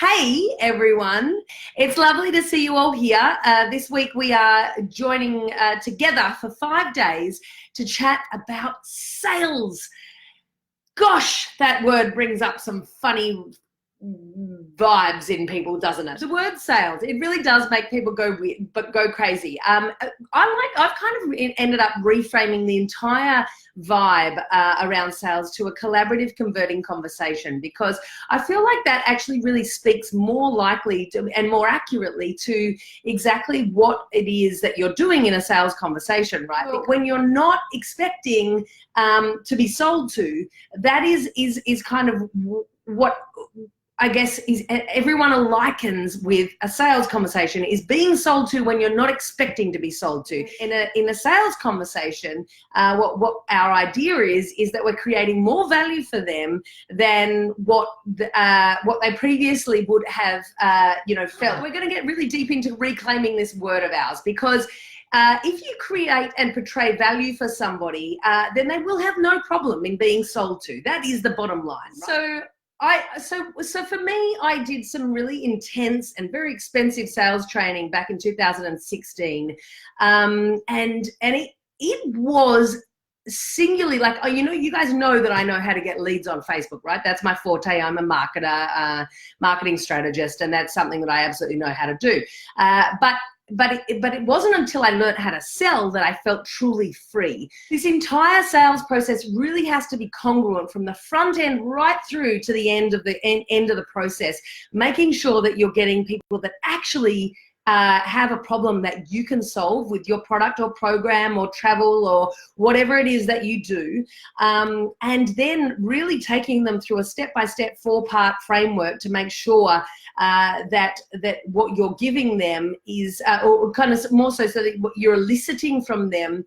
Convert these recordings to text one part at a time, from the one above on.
Hey everyone, it's lovely to see you all here. This week we are joining together for 5 days to chat about sales. Gosh, that word brings up some funny vibes in people, doesn't it? The word sales, it really does make people go weird, but go crazy. I've kind of ended up reframing the entire vibe around sales to a collaborative converting conversation, because I feel like that actually really speaks more likely to, and more accurately to exactly what it is that you're doing in a sales conversation, right? But when you're not expecting to be sold to, that is kind of what I guess is everyone likens with a sales conversation is being sold to when you're not expecting to be sold to. In a sales conversation, what our idea is that we're creating more value for them than what they previously would have felt. We're going to get really deep into reclaiming this word of ours, because if you create and portray value for somebody, then they will have no problem in being sold to. That is the bottom line, right? So for me, I did some really intense and very expensive sales training back in 2016, and it was singularly like, you guys know that I know how to get leads on Facebook, right? That's my forte. I'm a marketer, marketing strategist, and that's something that I absolutely know how to do. But it wasn't until I learned how to sell that I felt truly free. This entire sales process really has to be congruent from the front end right through to the end of the process, making sure that you're getting people that actually have a problem that you can solve with your product or program or travel or whatever it is that you do, and then really taking them through a step-by-step 4-part framework to make sure that what you're giving them is, or kind of more so that you're eliciting from them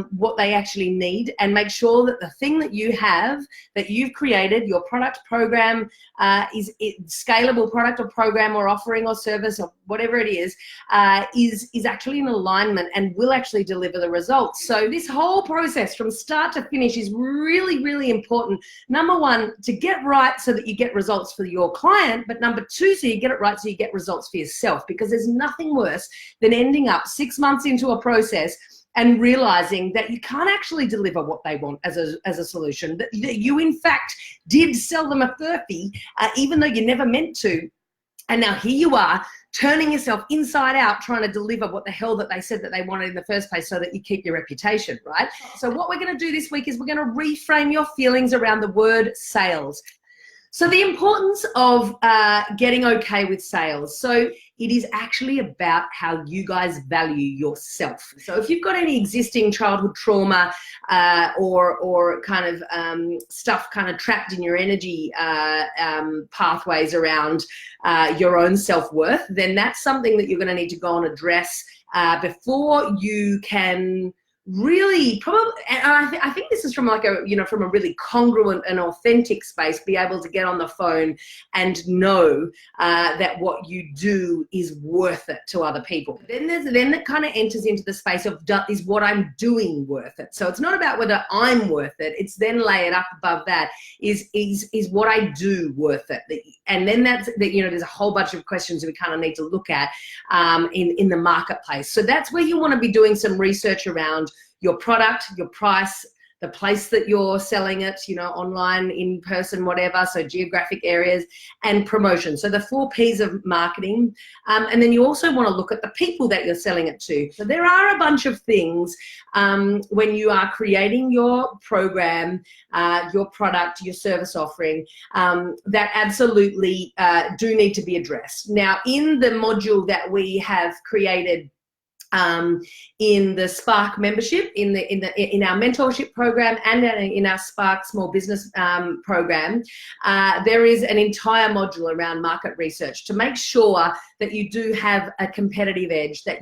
what they actually need, and make sure that the thing that you have, that you've created, your product, program, is scalable product or program or offering or service or whatever it is actually in alignment and will actually deliver the results. So this whole process from start to finish is really, really important. Number one, to get right so that you get results for your client, but number two, so you get it right so you get results for yourself, because there's nothing worse than ending up 6 months into a process and realizing that you can't actually deliver what they want as a solution, that you in fact did sell them a furphy, even though you never meant to. And now here you are, turning yourself inside out, trying to deliver what the hell that they said that they wanted in the first place so that you keep your reputation, right? So what we're going to do this week is we're going to reframe your feelings around the word sales. So the importance of getting okay with sales. So it is actually about how you guys value yourself. So if you've got any existing childhood trauma or kind of stuff kind of trapped in your energy pathways around your own self-worth, then that's something that you're going to need to go and address before you can really probably, and I think this is from like from a really congruent and authentic space, be able to get on the phone and know that what you do is worth it to other people. Then that kind of enters into the space of, is what I'm doing worth it? So it's not about whether I'm worth it, it's then layered up above that, is what I do worth it? And then there's a whole bunch of questions that we kind of need to look at in the marketplace. So that's where you want to be doing some research around your product, your price, the place that you're selling it, online, in person, whatever, so geographic areas, and promotion. So the 4 Ps of marketing. And then you also want to look at the people that you're selling it to. So there are a bunch of things when you are creating your program, your product, your service offering, that absolutely do need to be addressed. Now, in the module that we have created in the Spark membership, in our mentorship program, and in our Spark small business program, there is an entire module around market research to make sure that you do have a competitive edge, that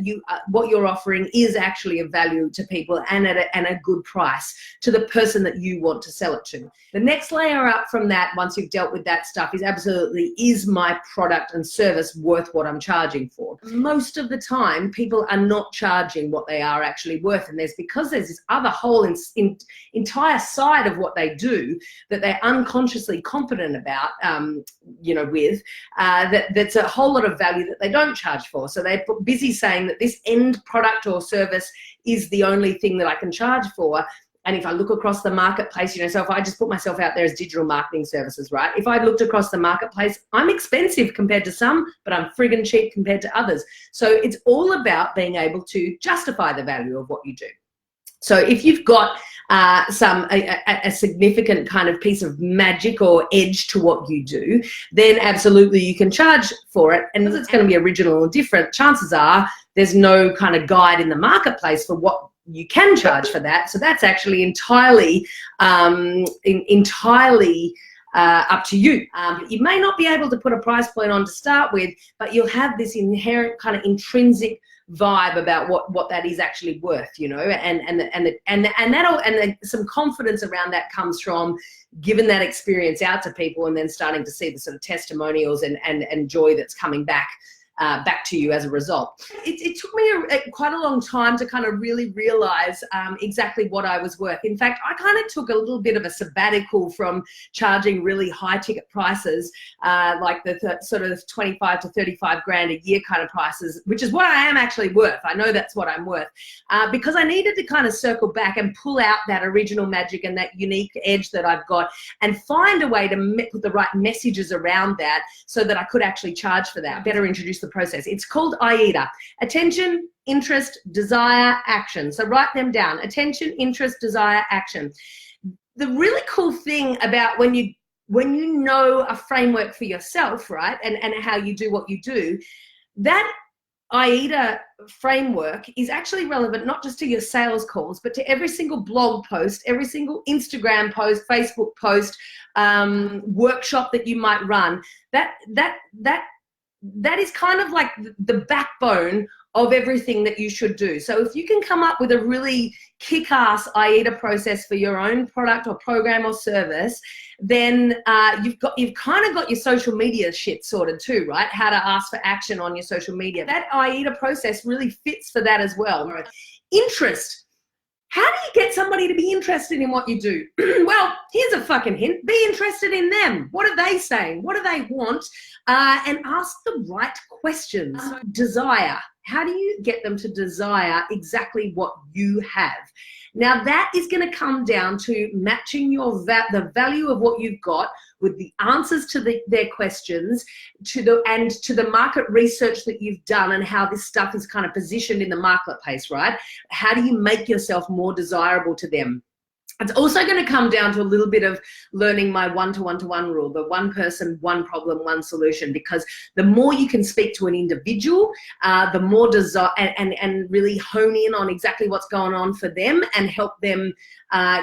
what you're offering is actually of value to people and at a good price to the person that you want to sell it to. The next layer up from that, once you've dealt with that stuff, is absolutely, is my product and service worth what I'm charging for? Most of the time, people are not not charging what they are actually worth. And because there's this other whole entire side of what they do that they're unconsciously confident about, that's a whole lot of value that they don't charge for. So they're busy saying that this end product or service is the only thing that I can charge for. And if I look across the marketplace, so if I just put myself out there as digital marketing services, right? If I looked across the marketplace, I'm expensive compared to some, but I'm friggin' cheap compared to others. So it's all about being able to justify the value of what you do. So if you've got a significant kind of piece of magic or edge to what you do, then absolutely you can charge for it. And because it's going to be original or different, chances are there's no kind of guide in the marketplace for what you can charge for that. So that's actually entirely up to you. You may not be able to put a price point on to start with, but you'll have this inherent kind of intrinsic vibe about what that is actually worth, and some confidence around that comes from giving that experience out to people and then starting to see the sort of testimonials and joy that's coming back to you as a result. It took me quite a long time to kind of really realize exactly what I was worth. In fact, I kind of took a little bit of a sabbatical from charging really high ticket prices, like the sort of 25 to 35 grand a year kind of prices, which is what I am actually worth. I know that's what I'm worth, because I needed to kind of circle back and pull out that original magic and that unique edge that I've got and find a way to put the right messages around that so that I could actually charge for that, better introduce the process. It's called AIDA: attention, interest, desire, action. So write them down: attention, interest, desire, action. The really cool thing about when you know a framework for yourself, right, and how you do what you do, that AIDA framework is actually relevant not just to your sales calls, but to every single blog post, every single Instagram post, Facebook post, workshop that you might run. That is kind of like the backbone of everything that you should do. So if you can come up with a really kick-ass AIDA process for your own product or program or service, then you've kind of got your social media shit sorted too, right? How to ask for action on your social media. That AIDA process really fits for that as well. Interest. How do you get somebody to be interested in what you do? Well, here's a fucking hint. Be interested in them. What are they saying? What do they want? And ask the right questions. Desire. How do you get them to desire exactly what you have? Now, that is going to come down to matching the value of what you've got with the answers to their questions, to the market research that you've done and how this stuff is kind of positioned in the marketplace, right? How do you make yourself more desirable to them? It's also going to come down to a little bit of learning my one-to-one-to-one rule, the one person, one problem, one solution, because the more you can speak to an individual, the more desire and really hone in on exactly what's going on for them and help them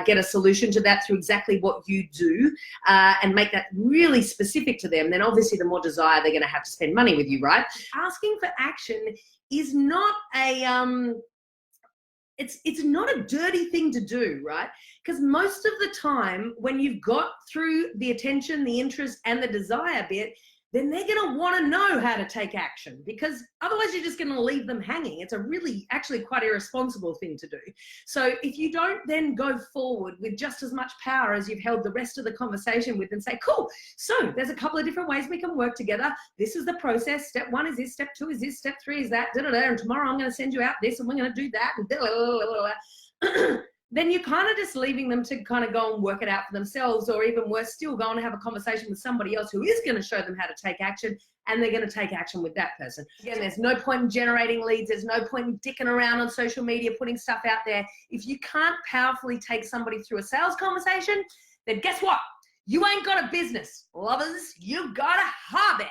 get a solution to that through exactly what you do, and make that really specific to them, then obviously the more desire they're going to have to spend money with you, right? Asking for action is not a it's not a dirty thing to do, right? Because most of the time when you've got through the attention, the interest, and the desire bit, then they're going to want to know how to take action, because otherwise you're just going to leave them hanging. It's a really, actually quite irresponsible thing to do. So if you don't then go forward with just as much power as you've held the rest of the conversation with and say, cool, so there's a couple of different ways we can work together. This is the process. Step 1 is this, step 2 is this, step 3 is that, and tomorrow I'm going to send you out this and we're going to do that, and then you're kind of just leaving them to kind of go and work it out for themselves, or even worse still, go and have a conversation with somebody else who is going to show them how to take action, and they're going to take action with that person. Again, there's no point in generating leads. There's no point in dicking around on social media, putting stuff out there. If you can't powerfully take somebody through a sales conversation, then guess what? You ain't got a business, lovers. You've got a hobby.